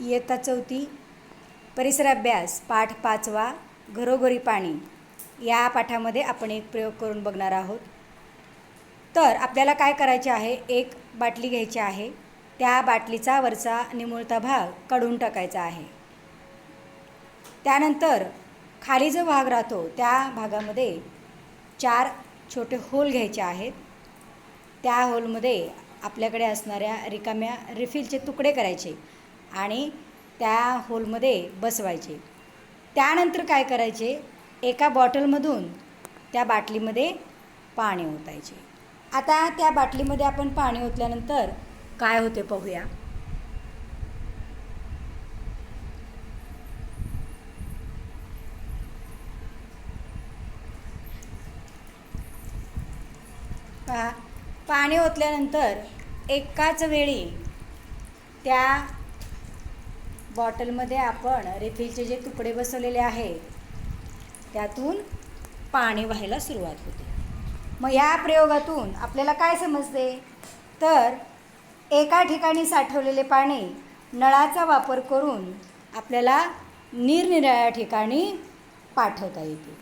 इयत्ता 4 परिसर अभ्यास पाठ 5वा घरोघरी पाणी या पाठामध्ये आपण एक प्रयोग करून बघणार आहोत। तर आपल्याला काय करायचे आहे, एक बाटली घ्यायची आहे, त्या बाटलीचा वरचा निमुळता भाग काढून टाकायचा आहे। त्यानंतर खाली जो भाग राहतो त्या भागामध्ये 4 छोटे होल घ्यायचे आहेत। त्या होलमध्ये आपल्याकडे असणाऱ्या रिकाम्या रिफिलचे तुकडे करायचे आणि त्या होलमध्ये बसवायचे। त्यानंतर काय करायचे, एका बॉटलमधून त्या बाटलीमध्ये पाणी ओतायचे। आता त्या बाटलीमध्ये आपण पाणी ओतल्यानंतर काय होते पाहूया। पाणी ओतल्यानंतर एकाच वेळी त्या बॉटलमध्ये आपण रिफिलचे जे तुकडे बसवलेले आहे त्यातून पाणी व्हायला सुरुवात होते। मग या प्रयोगातून आपल्याला काय समजते, तर एका ठिकाणी साठवलेले पाणी नळाचा वापर करून आपल्याला निरनिराळ्या ठिकाणी पाठवता येते।